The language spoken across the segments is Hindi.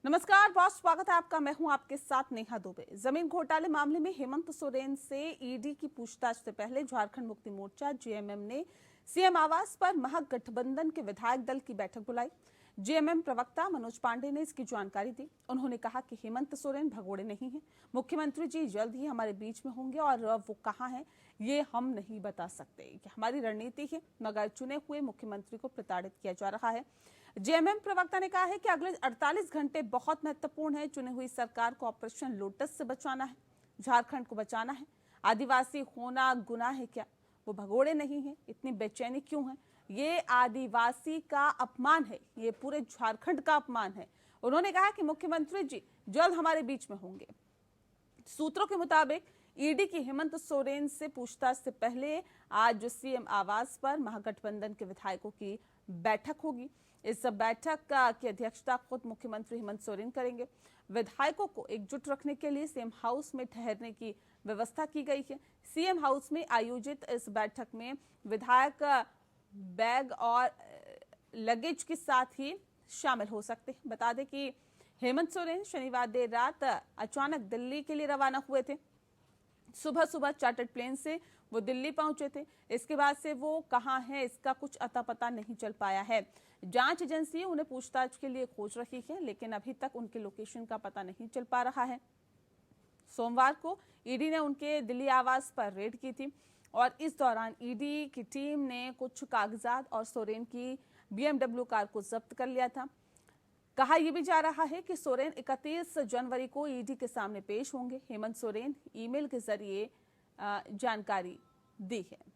नमस्कार, बहुत स्वागत है आपका। मैं हूं आपके साथ नेहा दुबे। जमीन घोटाले मामले में हेमंत सोरेन से ईडी की पूछताछ से पहले झारखंड मुक्ति मोर्चा जेएमएम ने सीएम आवास पर महागठबंधन के विधायक दल की बैठक बुलाई। जेएमएम प्रवक्ता मनोज पांडे ने इसकी जानकारी दी। उन्होंने कहा कि हेमंत सोरेन भगोड़े नहीं हैं। मुख्यमंत्री जी जल्द ही हमारे बीच में होंगे और वो कहाँ हैं ये हम नहीं बता सकते। हमारी रणनीति है, मगर चुने हुए मुख्यमंत्री को प्रताड़ित किया जा रहा है। जेएमएम प्रवक्ता ने कहा है कि अगले 48 घंटे बहुत महत्वपूर्ण है। चुनी हुई सरकार को ऑपरेशन लोटस से बचाना है, झारखंड को बचाना है। आदिवासी होना गुनाह है क्या? वो भगोड़े नहीं है, इतनी बेचैनी क्यों है? ये आदिवासी का अपमान है, ये पूरे झारखंड का अपमान है। उन्होंने कहा कि मुख्यमंत्री जी जल्द हमारे बीच में होंगे। सूत्रों के मुताबिक ईडी की हेमंत सोरेन से पूछताछ से पहले आज सीएम आवास पर महागठबंधन के विधायकों की बैठक होगी। इस बैठक की अध्यक्षता खुद मुख्यमंत्री हेमंत सोरेन करेंगे। विधायकों को एकजुट रखने के लिए सीएम हाउस में ठहरने की व्यवस्था की गई है। सीएम हाउस में आयोजित इस बैठक में विधायक बैग और लगेज के साथ ही शामिल हो सकते हैं। बता दें कि हेमंत सोरेन शनिवार देर रात अचानक दिल्ली के लिए रवाना हुए थे। सुबह सुबह चार्टर्ड प्लेन से वो दिल्ली पहुंचे थे। इसके बाद से वो कहां हैं इसका कुछ अता पता नहीं चल पाया है। जांच एजेंसी उन्हें पूछताछ के लिए खोज रही है, लेकिन अभी तक उनके लोकेशन का पता नहीं चल पा रहा है। सोमवार को ईडी ने उनके दिल्ली आवास पर रेड की थी और इस दौरान ईडी की टीम ने कुछ कागजात और सोरेन की BMW कार को जब्त कर लिया था। कहा यह भी जा रहा है कि सोरेन 31 जनवरी को ईडी के सामने पेश होंगे। हेमंत सोरेन ईमेल के जरिए जानकारी दी है।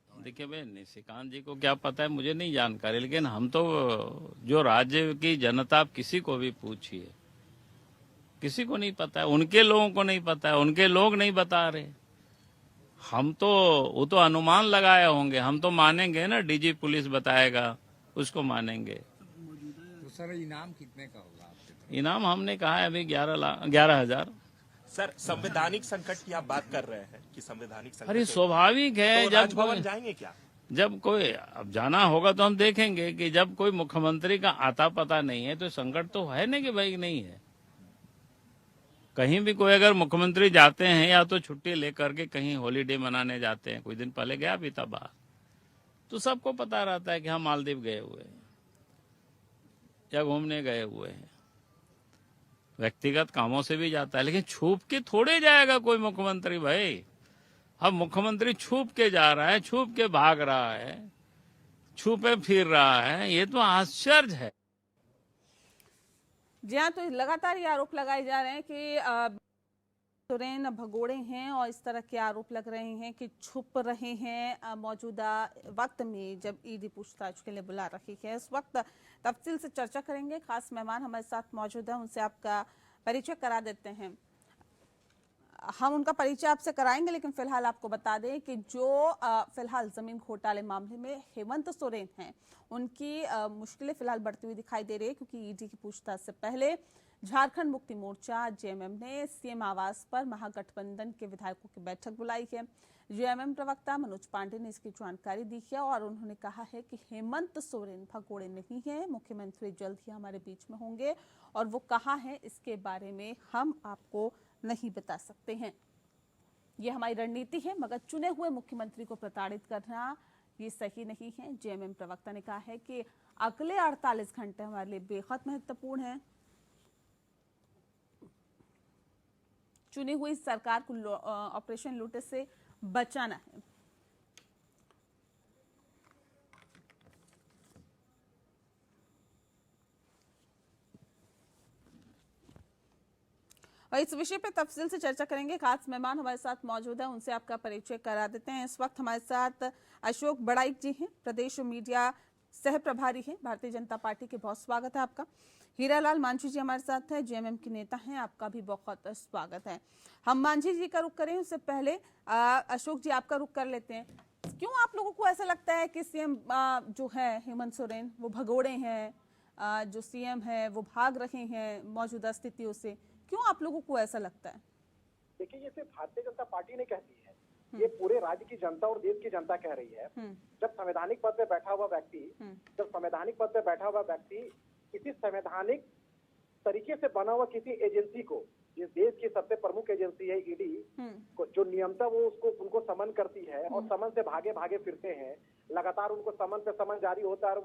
देखिए भाई, निशिकांत जी को क्या पता है मुझे नहीं जानकारी, लेकिन हम तो जो राज्य की जनता, आप किसी को भी पूछिए, किसी को नहीं पता है, उनके लोगों को नहीं पता है, उनके लोग नहीं बता रहे। हम तो वो तो अनुमान लगाए होंगे, हम तो मानेंगे ना, डीजी पुलिस बताएगा उसको मानेंगे। तो सर इनाम कितने का होगा आपके तरफ? इनाम हमने कहा है अभी 11,000। सर, संवैधानिक संकट की आप बात कर रहे हैं कि संवैधानिक संकट अरे स्वाभाविक है, तो जब राजभवन जाएंगे क्या? जब कोई अब जाना होगा तो हम देखेंगे कि जब कोई मुख्यमंत्री का आता पता नहीं है तो संकट तो है नहीं कि भाई नहीं है। कहीं भी कोई अगर मुख्यमंत्री जाते हैं या तो छुट्टी लेकर के कहीं हॉलीडे मनाने जाते हैं, कुछ दिन पहले गया भी था बाहर, तो सबको पता रहता है कि हम मालदीव गए हुए हैं या घूमने गए हुए हैं। व्यक्तिगत कामों से भी जाता है, लेकिन छुप के थोड़े जाएगा कोई मुख्यमंत्री भाई। अब मुख्यमंत्री छुप के जा रहा है, छुप के भाग रहा है, छुपे फिर रहा है, ये तो आश्चर्य है। जी हाँ, तो लगातार ये आरोप लगाए जा रहे हैं कि सोरेन भगोड़े हैं और इस तरह के आरोप लग रहे हैं कि छुप रहे हैं मौजूदा वक्त में जब ईडी पूछताछ के लिए बुला रही है। इस वक्त तफसील से चर्चा करेंगे। खास मेहमान हमारे साथ मौजूद है, उनसे आपका परिचय करा देते हैं। हम उनका परिचय आपसे कराएंगे, लेकिन फिलहाल आपको बता दें कि जो फिलहाल जमीन घोटाले मामले में हेमंत सोरेन हैं, उनकी मुश्किलें फिलहाल बढ़ती हुई दिखाई दे रही है, क्योंकि ईडी की पूछताछ से पहले झारखंड मुक्ति मोर्चा जेएमएम ने सीएम आवास पर महागठबंधन के विधायकों की बैठक बुलाई है। जेएमएम प्रवक्ता मनोज पांडे ने इसकी जानकारी दी है और उन्होंने कहा है कि हेमंत सोरेन भगोड़े नहीं है। मुख्यमंत्री जल्द ही हमारे बीच में होंगे और वो कहाँ है इसके बारे में हम आपको नहीं बता सकते हैं। ये हमारी रणनीति है, मगर चुने हुए मुख्यमंत्री को प्रताड़ित करना ये सही नहीं है। जेएमएम प्रवक्ता ने कहा है कि अगले 48 घंटे हमारे लिए बेहद महत्वपूर्ण है। चुनी हुई सरकार को ऑपरेशन लोटस से बचाना है। और इस विषय पे तफसील से चर्चा करेंगे। खास मेहमान हमारे साथ मौजूद है, उनसे आपका परिचय करा देते हैं। इस वक्त हमारे साथ अशोक बड़ाइक जी हैं, प्रदेश मीडिया सह प्रभारी हैं भारतीय जनता पार्टी के। बहुत स्वागत है आपका। हीरालाल मांझी जी हमारे साथ है, जेएमएम के नेता हैं, आपका भी बहुत स्वागत है। हम मांझी जी का रुख करें उससे पहले अशोक जी आपका रुख कर लेते हैं। क्यों आप लोगों को ऐसा लगता है कि सीएम जो है हेमंत सोरेन वो भगोड़े हैं, जो सीएम है वो भाग रहे हैं मौजूदा स्थितियों से? क्यों आप लोगों को ऐसा लगता है? देखिए, ये सिर्फ भारतीय जनता पार्टी ने कहती है, ये पूरे राज्य की जनता और देश की जनता कह रही है। जब संवैधानिक पद पे बैठा हुआ व्यक्ति किसी संवैधानिक तरीके से बना हुआ किसी एजेंसी को, जिस देश की सबसे प्रमुख एजेंसी है ईडी, को जो नियमता वो उसको उनको समन करती है और समन से भागे भागे फिरते हैं, लगातार उनको समन पे समन जारी होता है और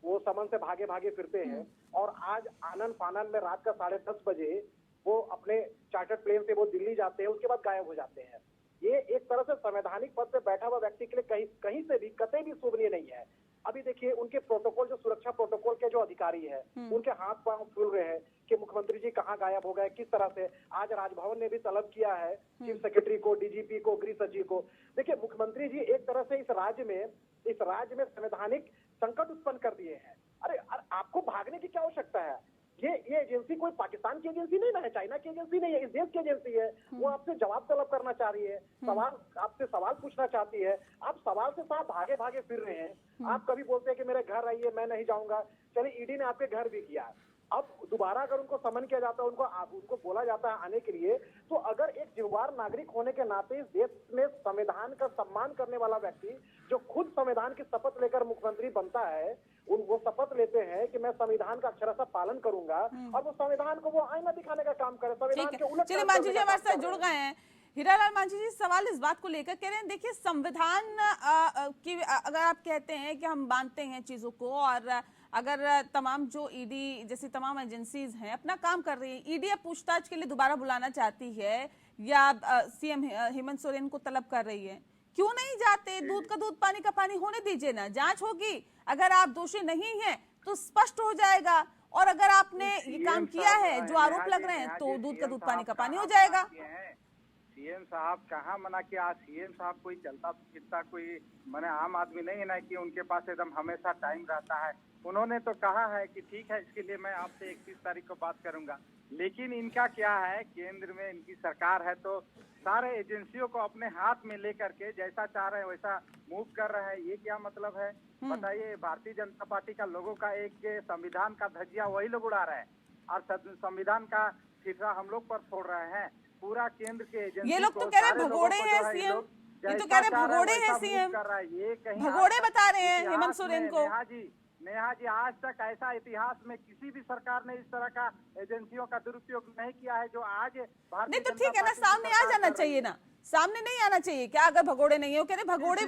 वो समन से भागे भागे फिरते हैं। और आज आनन फानन में रात का 10:30 बजे वो अपने चार्टर्ड प्लेन से वो दिल्ली जाते हैं, उसके बाद गायब हो जाते हैं। ये एक तरह से संवैधानिक पद पे बैठा हुआ व्यक्ति के लिए कहीं से भी कतई भी शोभनीय नहीं है। अभी देखिए उनके प्रोटोकॉल, जो सुरक्षा प्रोटोकॉल के जो अधिकारी है, उनके हाथ पांव फूल रहे हैं कि मुख्यमंत्री जी कहाँ गायब हो गए, किस तरह से। आज राजभवन ने भी तलब किया है चीफ सेक्रेटरी को, डीजीपी को, गृह सचिव को। देखिए मुख्यमंत्री जी एक तरह से इस राज्य में संवैधानिक संकट उत्पन्न कर दिए हैं। अरे आपको भागने की क्या आवश्यकता है? ये एजेंसी कोई पाकिस्तान की एजेंसी नहीं ना है, चाइना की एजेंसी नहीं है, इस देश की एजेंसी है। वो आपसे जवाब तलब करना चाह रही है, आपसे सवाल पूछना चाहती है। आप सवाल से साथ भागे भागे फिर रहे हैं। आप कभी बोलते हैं कि मेरे घर आइए, मैं नहीं जाऊंगा। चलिए ईडी ने आपके घर भी किया, अब दोबारा अगर उनको समन किया जाता है, उनको बोला जाता है आने के लिए, तो अगर एक जिम्मेदार नागरिक होने के नाते इस देश में संविधान का सम्मान करने वाला व्यक्ति, जो खुद संविधान की शपथ लेकर मुख्यमंत्री बनता है, वो शपथ लेते हैं कि मैं संविधान का अक्षरशः पालन करूंगा, और वो संविधान को वो आईना दिखाने का काम करे, संविधान के उलट। चलिए मांझी जी हमारे साथ जुड़ गए हैं। हीरालाल मांझी जी, सवाल इस बात को लेकर कह रहे हैं, देखिए संविधान की अगर आप कहते हैं कि हम मानते हैं चीजों को, और अगर तमाम जो ईडी जैसी तमाम एजेंसीज हैं अपना काम कर रही है, ईडी अब पूछताछ के लिए दोबारा बुलाना चाहती है या सीएम हेमंत सोरेन को तलब कर रही है, क्यों नहीं जाते? दूध का दूध पानी का पानी होने दीजिए ना, जांच होगी, अगर आप दोषी नहीं हैं तो स्पष्ट हो जाएगा, और अगर आपने ये काम किया है जो आरोप लग रहे हैं तो दूध का दूध पानी का पानी हो जाएगा। सीएम साहब कहाँ मना किया? सीएम साहब कोई चलता फिरता कोई माने आम आदमी नहीं है ना कि उनके पास एकदम हमेशा टाइम रहता है। उन्होंने तो कहा है कि ठीक है, इसके लिए मैं आपसे 31 तारीख को बात करूंगा, लेकिन इनका क्या है, केंद्र में इनकी सरकार है तो सारे एजेंसियों को अपने हाथ में लेकर के जैसा चाह रहे हैं वैसा मूव कर रहे हैं। ये क्या मतलब है बताइए? भारतीय जनता पार्टी का लोगों का एक संविधान का धज्जिया वही लोग उड़ा रहे हैं और संविधान का फिरसा हम लोग पर फोड़ रहे हैं। पूरा केंद्र के एजेंसी, ये लोग तो कह रहे हैं भगोड़े हैं सीएम, ये तो कह रहे हैं भगोड़े हैं सीएम, भगोड़े बता रहे हैं हेमंत सोरेन को। नेहा जी, आज तक ऐसा इतिहास में किसी भी सरकार ने इस तरह का एजेंसियों का दुरुपयोग नहीं किया है जो आज नहीं। तो ठीक है ना, सामने आ जाना चाहिए ना, सामने नहीं आना चाहिए क्या? अगर भगोड़े नहीं है, वो कह रहे भगोड़े,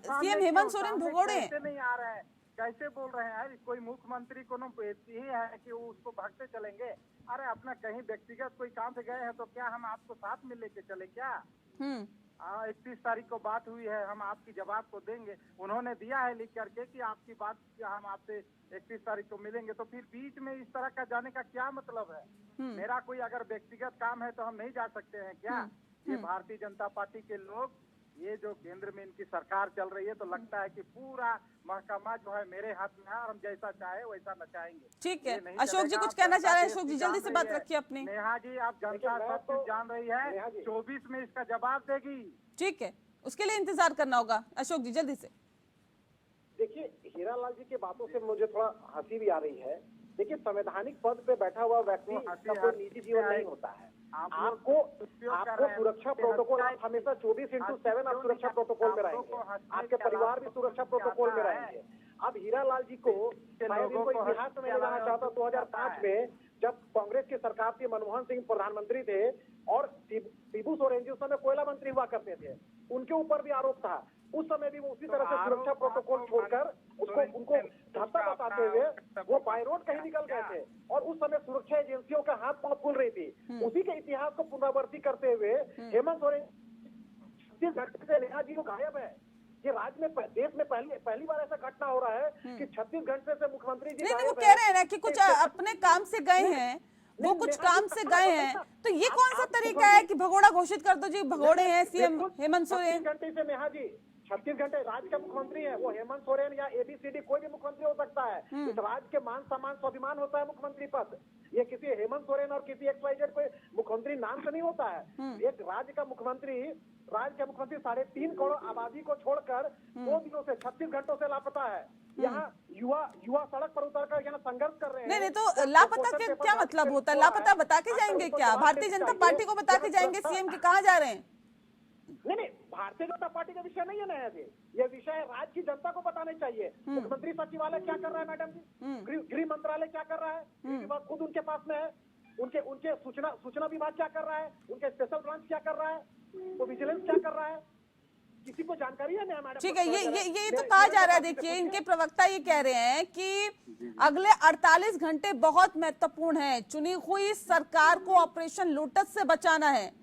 सीएम हेमंत सोरेन भगोड़े नहीं आ रहे हैं, कैसे बोल रहे हैं? कोई मुख्यमंत्री को यही है कि वो उसको भागते चलेंगे? अरे अपना कहीं व्यक्तिगत कोई काम से गए हैं तो क्या हम आपको साथ में लेके चले क्या? 31 तारीख को बात हुई है, हम आपकी जवाब को देंगे। उन्होंने दिया है लिख करके कि आपकी बात हम आपसे 31 तारीख को मिलेंगे, तो फिर बीच में इस तरह का जाने का क्या मतलब है? मेरा कोई अगर व्यक्तिगत काम है तो हम नहीं जा सकते हैं क्या? ये भारतीय जनता पार्टी के लोग, ये जो केंद्र में इनकी सरकार चल रही है, तो लगता है कि पूरा महकमा जो है मेरे हाथ में है और हम जैसा चाहे वैसा नचाएंगे। ठीक है, अशोक जी कुछ कहना चाह रहे हैं? अशोक जी जल्दी से बात रखिए अपनी। नेहा जी, आप जनता सब कुछ जान रही है, 24 में इसका जवाब देगी। ठीक है, उसके लिए इंतजार करना होगा। अशोक जी जल्दी से। देखिए हीरालाल जी की बातों से मुझे थोड़ा हंसी भी आ रही है। देखिए संवैधानिक पद पे बैठा हुआ व्यक्ति का कोई निजी जीवन नहीं होता है। आपको सुरक्षा प्रोटोकॉल, आप हमेशा 24/7 आप सुरक्षा प्रोटोकॉल में रहेंगे, आपके परिवार भी सुरक्षा प्रोटोकॉल में रहेंगे। अब हीरालाल जी को शायद इनको इतिहास में ले जाना चाहता 2005 में, जब कांग्रेस की सरकार थी, मनमोहन सिंह प्रधानमंत्री थे और शिबू सोरेन जी उस समय कोयला मंत्री हुआ करते थे, उनके ऊपर भी आरोप था। उस समय भी वो उसी तरह से सुरक्षा प्रोटोकॉल छोड़कर उनको धक्का बताते हुए वो बाय रोड कहीं निकल गए थे, और उस समय सुरक्षा एजेंसियों का हाथ पांव फूल रही थी। उसी के इतिहास को पुनरावृत्ति करते हुए हेमंत सोरेन 36 घंटे से नेहा जी को गायब है। ये राज्य में, देश में पहली बार ऐसा घटना हो रहा है कि 36 घंटे से मुख्यमंत्री जी नहीं, वो कह रहे हैं ना कि कुछ अपने काम से गए हैं, वो कुछ काम से गए हैं, तो ये कौन सा तरीका है कि भगोड़ा घोषित कर दो जी, भगोड़े हैं सीएम हेमंत सोरेन? 36 घंटे से नेहा जी, 36 घंटे राज्य का मुख्यमंत्री है वो, हेमंत सोरेन या ABCD कोई भी मुख्यमंत्री हो सकता है। इस राज्य के मान सम्मान स्वाभिमान होता है मुख्यमंत्री पद। ये किसी हेमंत सोरेन और किसी XYZ कोई मुख्यमंत्री नाम से नहीं होता है। एक राज्य का मुख्यमंत्री 3.5 करोड़ आबादी को छोड़कर 2 दिनों से 36 घंटों से लापता है। यहाँ युवा सड़क पर उतरकर यहाँ संघर्ष कर रहे हैं। नहीं, तो लापता के क्या मतलब होता है? लापता बता के जाएंगे क्या? भारतीय जनता पार्टी को बता के जाएंगे सीएम के कहाँ जा रहे हैं? नहीं, भारतीय जनता पार्टी का विषय नहीं है नया जी, ये विषय राज्य की जनता को बताने चाहिए। मुख्यमंत्री सचिवालय क्या कर रहा है मैडम जी, गृह मंत्रालय क्या कर रहा है, विभाग खुद उनके पास में है, उनके सूचना विभाग क्या कर रहा है, उनके स्पेशल ब्रांच क्या कर रहा है, तो विजिलेंस क्या कर रहा है, किसी को जानकारी है ना मैडम? ठीक है, ये तो कहा जा रहा है। देखिए, इनके प्रवक्ता ये कह रहे हैं कि अगले 48 घंटे बहुत महत्वपूर्ण है, चुनी हुई सरकार को ऑपरेशन लोटस से बचाना है।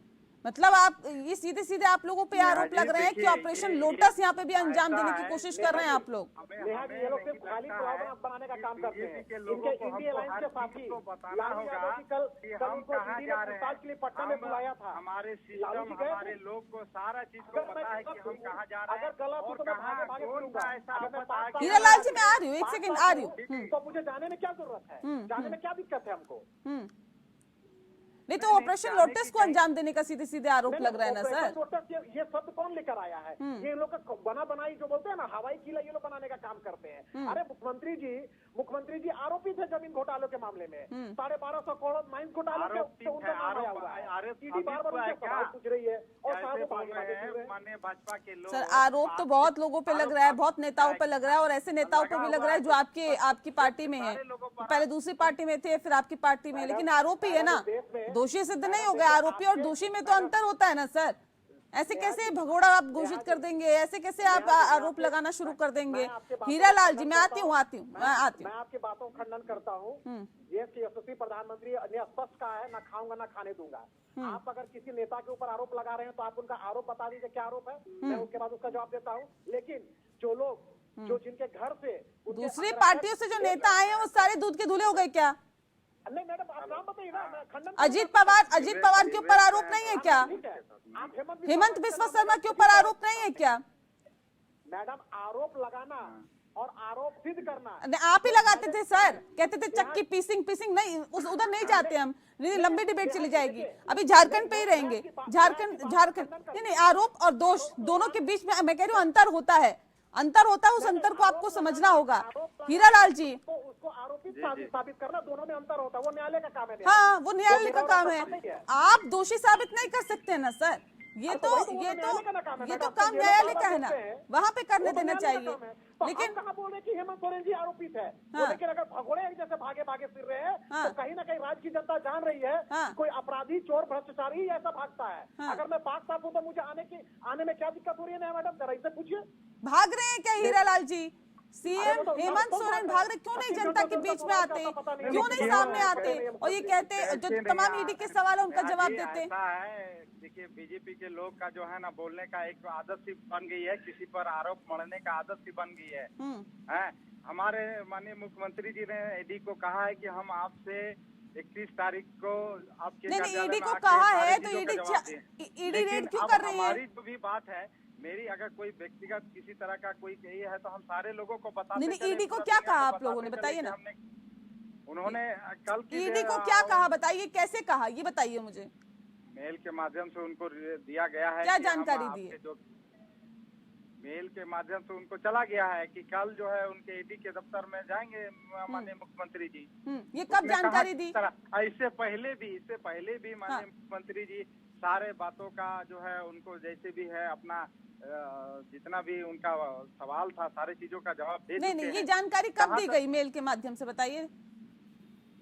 मतलब आप ये सीधे सीधे आप लोगों पे आरोप लग रहे हैं कि ऑपरेशन लोटस यहाँ पे भी अंजाम देने की कोशिश कर रहे हैं आप लोग। ये लोग सिर्फ खाली प्रोग्राम बनाने का काम करते हैं। इनके इंडिया अलायंस के साथी लालू यादव जी कल उनको ईडी ने पूछताछ के लिए पटना में बुलाया था। हमारे सिस्टम, हमारे लोग को सारा चीज को पता है कि हम कहाँ जा रहे हैं और कहाँ कौन सा ऐसा आपदा। हीरालाल जी, मैं आ रही हूँ, एक सेकंड आ रही हूँ। तो मुझे जाने में क्या जरूरत है, जाने में क्या दिक्कत है हमको? नहीं तो ऑपरेशन लोटस को अंजाम देने का सीधे सीधे आरोप लग रहा है ना सर। लोटस ये शब्द कौन लेकर आया है? ये लोग का बना बनाई जो बोलते हैं ना, हवाई किला, ये लोग बनाने का काम करते हैं। अरे मुख्यमंत्री जी आरोपी थे जमीन घोटालों के मामले में, 1250 करोड़ माइंस घोटाले के उनका नाम आया हुआ है। ईडी बार-बार उनसे सवाल पूछ रही है और साहब माननीय भाजपा के लोग। सर, आरोप तो बहुत लोगों पे लग रहा है, बहुत नेताओं पे लग रहा है, और ऐसे नेताओं पे भी लग रहा है जो आपकी पार्टी में है, पहले दूसरी पार्टी में थे, फिर आपकी पार्टी में, लेकिन आरोपी है ना, दोषी सिद्ध नहीं हो गए। आरोपी और दोषी में तो अंतर होता है ना सर। ऐसे कैसे भगोड़ा आप घोषित कर देंगे, ऐसे कैसे आप आरोप लगाना शुरू कर देंगे? हीरालाल जी, मैं आती हूँ। मैं आपकी बातों का खंडन करता हूँ। देश के यशस्वी प्रधानमंत्री ने स्पष्ट कहा है, ना खाऊंगा ना खाने दूंगा। आप अगर किसी नेता के ऊपर आरोप लगा रहे हैं तो आप उनका आरोप बता दीजिए, क्या आरोप है, मैं उसके बाद उसका जवाब देता हूँ। लेकिन जो लोग जो जिनके घर से दूसरी पार्टियों से जो नेता आए हैं वो सारे दूध के धुले हो गए क्या? नहीं मैडम, आप नाम बताइए ना, मैं खंडन। अजीत पवार के ऊपर आरोप नहीं है क्या? हेमंत बिस्वा शर्मा के ऊपर आरोप नहीं है क्या? मैडम, आरोप लगाना और आरोप सिद्ध करना आप ही लगाते थे सर, कहते थे चक्की पीसिंग नहीं, उधर नहीं जाते हम, नहीं लंबी डिबेट चली जाएगी। अभी झारखंड पे ही रहेंगे। झारखंड नहीं, आरोप और दोष दोनों के बीच में मैं कह रही हूँ अंतर होता है, उस अंतर को आपको समझना होगा। हीरालाल जी, उसको आरोपित साबित करना, दोनों में अंतर होता है, वो न्यायालय का काम है। हाँ, वो न्यायालय का काम है, आप दोषी साबित नहीं कर सकते ना सर। ये तो काम न्यायालय का है ना, वहाँ पे करने देना चाहिए। लेकिन कहाँ बोल रहे कि हेमंत सोरेन जी आरोपित है, लेकिन अगर भगोड़े जैसे भागे फिर रहे हैं तो कहीं ना कहीं राज्य की जनता जान रही है कोई अपराधी, चोर, भ्रष्टाचारी ही ऐसा भागता है। अगर मैं पाक साफ हूँ तो मुझे आने में क्या दिक्कत हो रही है ना मैडम, जरा इसे पूछिए। भाग रहे हैं क्या हीरालाल जी? सीएम हेमंत सोरेन भाग रहे, क्यों नहीं जनता के बीच में आते, क्यों नहीं सामने आते और ये कहते जो तमाम ईडी के सवाल है उनका जवाब देते? देखिए, बीजेपी के लोग का जो है ना बोलने का एक आदत सी बन गई है, किसी पर आरोप मढ़ने का आदत सी बन गई है। हमारे माननीय मुख्यमंत्री जी ने ईडी को कहा है कि हम आपसे 31 तारीख को आपके ईडी को कहा है तो ईडी रेड क्यों कर रही है? हमारी जो भी बात है, मेरी अगर कोई व्यक्तिगत किसी तरह का कोई कही है तो हम सारे लोगों को बता। नहीं, ईडी को क्या कहा आप लोगों ने, बताइए ना। उन्होंने कल ईडी को क्या कहा, बताइए कैसे कहा, ये बताइए मुझे। मेल के माध्यम से उनको दिया गया है। क्या जानकारी दी है? मेल के माध्यम से उनको चला गया है कि कल जो है उनके ईडी के दफ्तर में जाएंगे माननीय मुख्यमंत्री जी। ये कब जानकारी दी? इससे पहले भी माननीय मुख्यमंत्री जी सारे बातों का जो है उनको जैसे भी है अपना जितना भी उनका सवाल था सारी चीजों का जवाब दे चुके हैं। नहीं, ये जानकारी कब दी गई मेल के माध्यम से, बताइए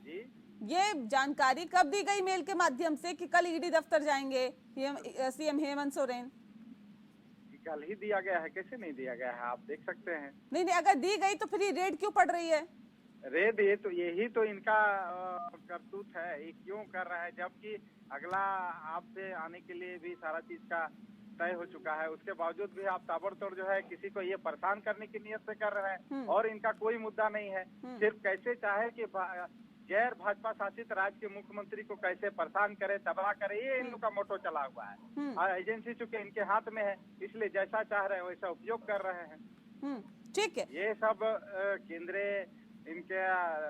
जी। ये जानकारी कब दी गई मेल के माध्यम से कि कल ईडी दफ्तर जाएंगे सीएम हेमंत सोरेन? कल ही दिया गया है, कैसे नहीं दिया गया है, आप देख सकते हैं। नहीं, अगर दी गई तो फिर ये रेड क्यों पड़ रही है? रेड यही तो इनका करतूत है, ये क्यों कर रहा है, जबकि अगला आपसे आने के लिए भी सारा चीज का तय हो चुका है, उसके बावजूद भी आप ताबड़तोड़ जो है किसी को ये परेशान करने की नियत से कर रहे हैं। और इनका कोई मुद्दा नहीं है, सिर्फ कैसे चाहे कि गैर भाजपा शासित राज्य के मुख्यमंत्री को कैसे परेशान करे, तबाह करे, ये इन लोग का मोटो चला हुआ है। एजेंसी चूंकि इनके हाथ में है, इसलिए जैसा चाह रहे हैं वैसा उपयोग कर रहे हैं। ठीक है। ये सब केंद्रीय इनके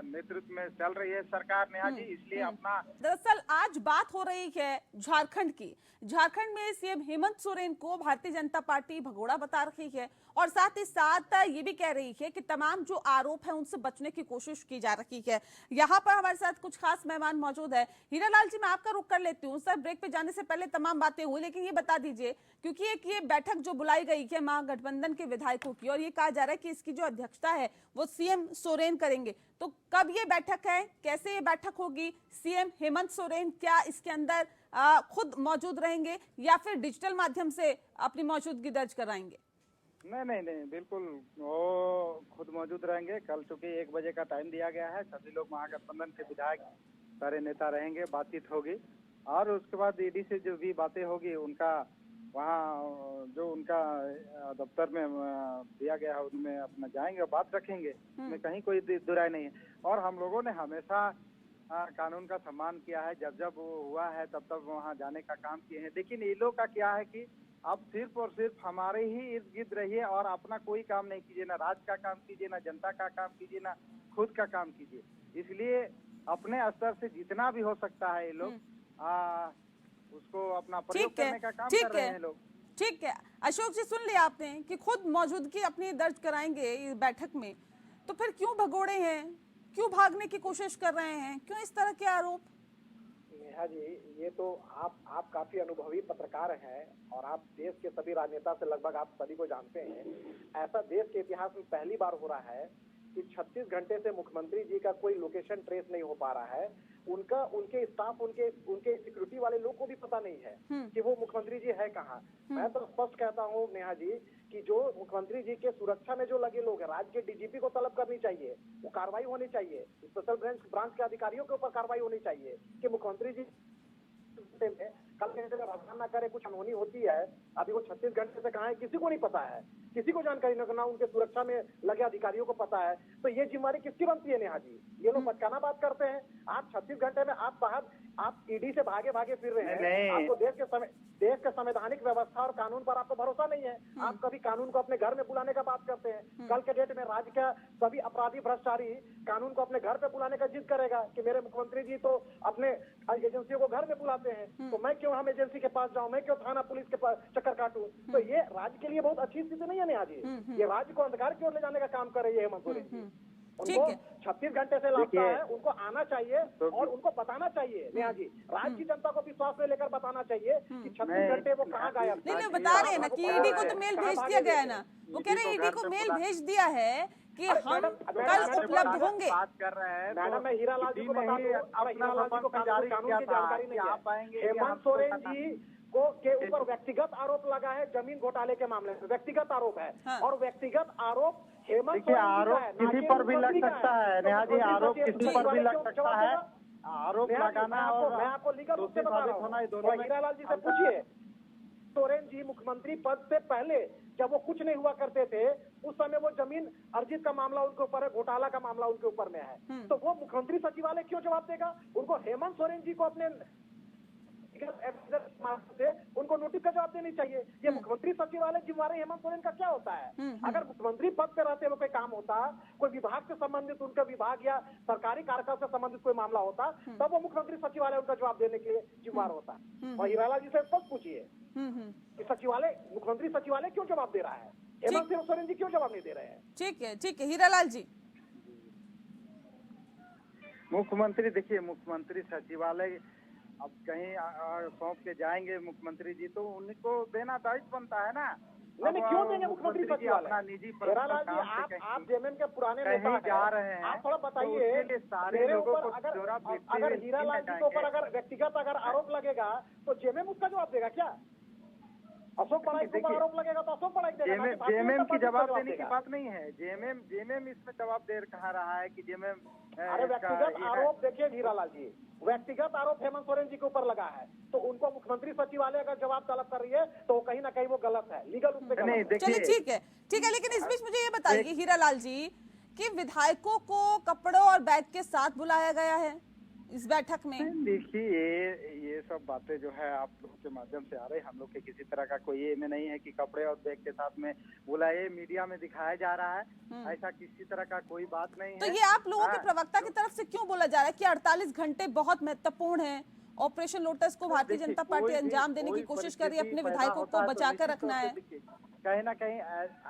नेतृत्व में चल रही है सरकार नेहा जी, इसलिए अपना दरअसल आज बात हो रही है झारखंड की। झारखंड में सीएम हेमंत सोरेन को भारतीय जनता पार्टी भगोड़ा बता रही है और साथ ही साथ ये भी कह रही है कि तमाम जो आरोप है उनसे बचने की कोशिश की जा रही है। यहाँ पर हमारे साथ कुछ खास मेहमान मौजूद है। हीरालाल जी, मैं आपका रुख कर लेती हूँ। सर, ब्रेक पे जाने से पहले तमाम बातें हुई, लेकिन ये बता दीजिए, क्योंकि एक ये बैठक जो बुलाई गई है महागठबंधन के विधायकों की और ये कहा जा रहा है कि इसकी जो अध्यक्षता है वो सीएम सोरेन करेंगे, तो कब ये बैठक है, कैसे ये बैठक होगी? सीएम हेमंत सोरेन क्या इसके अंदर खुद मौजूद रहेंगे या फिर डिजिटल माध्यम से अपनी मौजूदगी दर्ज कराएंगे? नहीं, बिल्कुल वो खुद मौजूद रहेंगे। कल चूंकि 1 बजे का टाइम दिया गया है, सभी लोग महागठबंधन के विधायक सारे नेता रहेंगे, बातचीत होगी और उसके बाद ईडी से जो भी बातें होगी उनका वहाँ जो उनका दफ्तर में दिया गया है उनमें अपना जाएंगे और बात रखेंगे, उसमें कहीं कोई दुराई नहीं है। और हम लोगों ने हमेशा कानून का सम्मान किया है, जब जब वो हुआ है तब तब वहाँ जाने का काम किए हैं। लेकिन ये लोग का क्या है कि अब सिर्फ और सिर्फ हमारे ही इर्द गिर्द रहिए और अपना कोई काम नहीं कीजिए, ना राज्य का काम कीजिए, ना जनता का काम कीजिए, ना खुद का काम कीजिए। इसलिए अपने स्तर से जितना भी हो सकता है ये लोग उसको अपना प्रयोग करने का काम कर रहे हैं लोग। ठीक है अशोक जी, सुन लिया आपने कि खुद मौजूदगी अपनी दर्ज कराएंगे इस बैठक में, तो फिर क्यों भगोड़े हैं, क्यों भागने की कोशिश कर रहे हैं, क्यों इस तरह के आरोप? नेहा जी, ये तो आप काफी अनुभवी पत्रकार हैं और आप देश के सभी राजनेता से लगभग आप सभी को जानते हैं। ऐसा देश के इतिहास में पहली बार हो रहा है कि 36 घंटे से मुख्यमंत्री जी का कोई लोकेशन ट्रेस नहीं हो पा रहा है। उनके स्टाफ, उनके सिक्योरिटी वाले लोग को भी पता नहीं है कि वो मुख्यमंत्री जी है कहाँ। मैं तो स्पष्ट कहता हूँ नेहा जी कि जो मुख्यमंत्री जी के सुरक्षा में जो लगे लोग हैं, राज्य के डीजीपी को तलब करनी चाहिए, वो कार्रवाई होनी चाहिए, स्पेशल ब्रांच के अधिकारियों के ऊपर कार्रवाई होनी चाहिए कि मुख्यमंत्री जी कल घंटे में रवाना न करे, कुछ अनहोनी होती है। अभी वो 36 घंटे से कहाँ है किसी को नहीं पता है, किसी को जानकारी न करना, उनके सुरक्षा में लगे अधिकारियों को पता है। तो ये जिम्मेदारी किसकी बनती है नेहा जी? ये लोग बचकाना बात करते हैं। आप 36 घंटे में आप ईडी से भागे फिर रहे हैं। आपको देश के संवैधानिक व्यवस्था और कानून पर आपको भरोसा नहीं है। आप कभी कानून को अपने घर में बुलाने का बात करते हैं। कल के डेट में राज्य का सभी अपराधी भ्रष्टाचारी कानून को अपने घर पे बुलाने का जिद करेगा कि मेरे मुख्यमंत्री जी तो अपने एजेंसियों को घर में बुलाते हैं, तो मैं क्यों हम एजेंसी के पास जाऊं, मैं क्यों थाना पुलिस के पास चक्कर काटूं? तो ये राज्य के लिए बहुत अच्छी स्थिति नहीं है नेहा जी। ये राज्य को अंधकार की ओर ले जाने का काम कर रही है हेमंत सोरेन जी। उनको 36 घंटे से लगता है, उनको आना चाहिए और उनको बताना चाहिए नेहा जी। राज्य की जनता को विश्वास में लेकर बताना चाहिए कि 36 घंटे वो कहाँ गायब। नहीं, बता रहे हैं ना कि ईडी को तो मेल भेज दिया गया है ना, वो कह रहे हैं ईडी को मेल भेज दिया है कि हम कल उपलब्ध होंगे। बात कर रहे हैं मैडम, मैं हीरालाल जी को बता दूं, हीरालाल जी को कानून की जानकारी नहीं है। हेमंत सोरेन जी के ऊपर व्यक्तिगत आरोप लगा है जमीन घोटाले के मामले में, व्यक्तिगत आरोप है। और व्यक्तिगत आरोप हेमंत आरोप किसी पर भी लग सकता है नेहा जी, आरोप किसी पर भी लग सकता है। आरोप लगाना और मैं आपको लीगल रूप से बता रहा हूँ। हीरालाल जी से पूछिए, सोरेन जी मुख्यमंत्री पद से पहले जब वो कुछ नहीं हुआ करते थे, उस समय वो जमीन अर्जित का मामला उनके ऊपर है, घोटाला का मामला उनके ऊपर में है, तो वो मुख्यमंत्री सचिवालय क्यों जवाब देगा? उनको हेमंत सोरेन जी को अपने से उनको नोटिस का जवाब देनी चाहिए। ये मुख्यमंत्री सचिवालय जिम्मेवारी हेमंत सोरेन का क्या होता है? अगर मुख्यमंत्री पद पे रहते हुए कोई काम होता, कोई विभाग से संबंधित उनका विभाग या सरकारी कार्यकाल से संबंधित कोई मामला होता, तब वो मुख्यमंत्री सचिवालय उनका जवाब देने के लिए जिम्मेवार होता। और हीरालाल जी से स्पष्ट पूछिए कि सचिवालय, मुख्यमंत्री सचिवालय क्यों जवाब दे रहा है, हेमंत सोरेन जी क्यों जवाब नहीं दे रहे हैं? ठीक है हीरालाल जी। मुख्यमंत्री, देखिए मुख्यमंत्री सचिवालय अब कहीं सौंप के जाएंगे मुख्यमंत्री जी, तो उनको देना दायित्व बनता है ना। नहीं, क्यों देंगे मुख्यमंत्री सचिवालय? अपना निजी हीरालाल जी, आप जेएमएम के पुराने नेता जा रहे हैं, आप थोड़ा बताइए सारे लोगों को अगर हीरालाल जी के ऊपर अगर व्यक्तिगत आरोप लगेगा तो जेएमएम उसका जवाब देगा क्या? अशोक पढ़ाई के ऊपर आरोप लगेगा तो अशोक पढ़ाई देगा। जेएमएम की जवाब देने की बात नहीं है। जेएमएम इसमें जवाब दे कहा रहा है कि जेएमएम। अरे व्यक्तिगत आरोप देखिए हीरालाल जी, व्यक्तिगत आरोप हेमंत सोरेन जी के ऊपर लगा है, तो उनको मुख्यमंत्री सचिवालय अगर जवाब तलब कर रही है तो कहीं ना कहीं वो गलत है, लीगल रूप से गलत है। चलिए ठीक है, लेकिन इस बीच मुझे ये बताइए हीरालाल जी कि विधायकों को कपड़ों और बैग के साथ बुलाया गया है, इस बैठक में? देखिए ये सब बातें जो है आप लोगों के माध्यम से आ रही है, हम लोग के किसी तरह का कोई ये में नहीं है कि कपड़े और बैग के साथ में बुलाए मीडिया में दिखाया जा रहा है, ऐसा किसी तरह का कोई बात नहीं तो है। ये आप लोगों के प्रवक्ता की तरफ से क्यों बोला जा रहा है कि 48 घंटे बहुत महत्वपूर्ण है, ऑपरेशन लोटस को भारतीय जनता पार्टी अंजाम देने की कोशिश कर रही है, अपने विधायकों को बचाकर रखना है? कहीं ना कहीं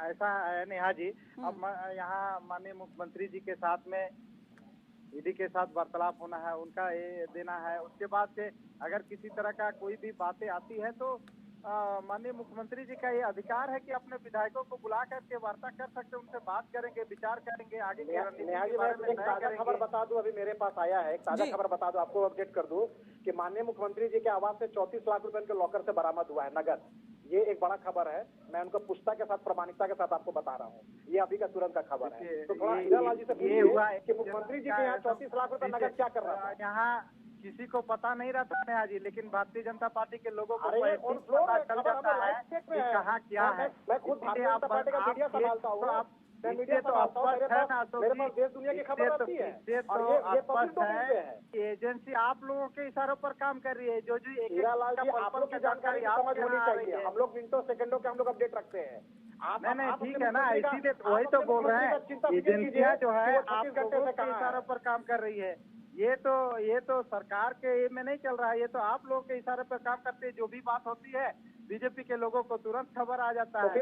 ऐसा है नेहा जी, अब यहाँ माननीय मुख्यमंत्री जी के साथ में ईडी के साथ वार्तालाप होना है, उनका ये देना है, उसके बाद से अगर किसी तरह का कोई भी बातें आती है तो माननीय मुख्यमंत्री जी का ये अधिकार है कि अपने विधायकों को बुला करके वार्ता कर सकते, उनसे बात करेंगे, विचार करेंगे, आगे की रणनीति के बारे में तय ताजा खबर करेंगे। बता दूं, अभी मेरे पास आया है एक ताजा खबर बता दूं, आपको अपडेट कर दूं कि माननीय मुख्यमंत्री जी के आवास से 34 लाख रुपए के लॉकर से बरामद हुआ है नगद। ये एक बड़ा खबर है, मैं उनको पुष्टता के साथ, प्रामाणिकता के साथ आपको बता रहा हूँ, ये अभी का तुरंत का खबर है। तो थोड़ा हीरालाल जी से पूछिए कि मुख्यमंत्री जी के यहाँ 34 लाख रुपए नगद क्या कर रहा है? यहाँ किसी को पता नहीं रहता नेहा जी, लेकिन भारतीय जनता पार्टी के लोगों को अरे ये ऑन फ्लोर पता है, चल खबर जाता हमें है लाइव चेक में कि है। कहाँ क्या है। मैं खुद भारतीय जनता पार्टी का मीडिया संभालता हूँ, मैं मीडिया संभालता हूँ, मेरे पास देश दुनिया की खबर आती है, और ये पब्लिक डोमेन पे है। एजेंसी आप लोगों के इशारों पर काम कर रही है, जो हीरालाल जी, आप लोग की जानकारी की समझ होनी चाहिए, हम लोग मिनटों सेकंडों के हम लोग अपडेट रखते हैं। नहीं ठीक है ना, इसीलिए वही तो बोल रहे हैं, एजेंसियां जो है आप लोगों के इशारों पर काम कर रही है। ये तो सरकार के ये में नहीं चल रहा है, ये तो आप लोगों के इशारे पर काम करते हैं। जो भी बात होती है बीजेपी के लोगों को तुरंत खबर आ जाता है।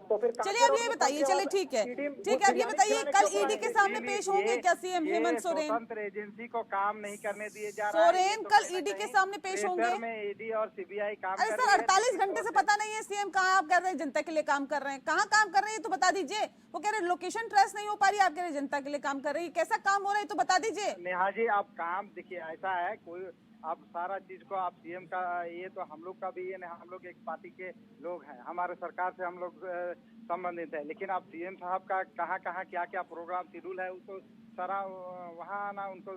तो फिर चलिए अब ये बताइए, चलिए ठीक है, अब ये बताइए, कल ईडी के सामने पेश होंगे क्या सीएम हेमंत सोरेन? स्वतंत्र एजेंसी को काम नहीं करने दिए जा रहा है। सोरेन कल ईडी के सामने पेश होंगे? में ईडी और सीबीआई काम अरे सर, 48 घंटे से पता नहीं है सीएम कहाँ आप कर रहे हैं, जनता के लिए काम कर रहे हैं, कहाँ काम कर रहे हैं तो बता दीजिए। वो कह रहे लोकेशन ट्रेस नहीं हो पा रही, आप कह रहे जनता के लिए काम कर रही है, कैसा काम हो रहा है तो बता दीजिए। नेहा जी आप काम देखिए, ऐसा है कोई आप सारा चीज को आप सीएम का, ये तो हम लोग का भी ये नहीं, हम लोग एक पार्टी के लोग हैं, हमारे सरकार से हम लोग संबंधित है, लेकिन आप सीएम साहब का कहाँ कहाँ क्या क्या प्रोग्राम शेड्यूल है उसको सारा वहाँ आना उनको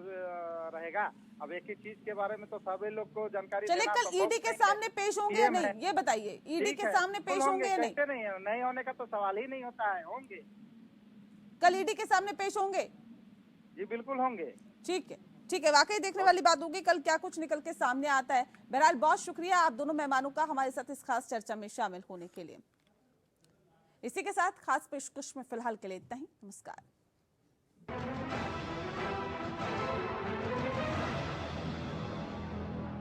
रहेगा। अब एक एक चीज के बारे में तो सभी लोग को जानकारी। चलिए कल ईडी के सामने पेश होंगे या नहीं, ये बताइए, ईडी के सामने पेश होंगे या नहीं? नहीं होने का तो सवाल ही नहीं होता है, होंगे। कल ईडी के सामने पेश होंगे? जी बिल्कुल होंगे। ठीक है, वाकई देखने वाली बात होगी कल क्या कुछ निकल के सामने आता है। बहरहाल बहुत शुक्रिया आप दोनों मेहमानों का हमारे साथ इस खास चर्चा में शामिल होने के लिए। इसी के साथ खास पेशकश में फिलहाल के लिए इतना ही। नमस्कार।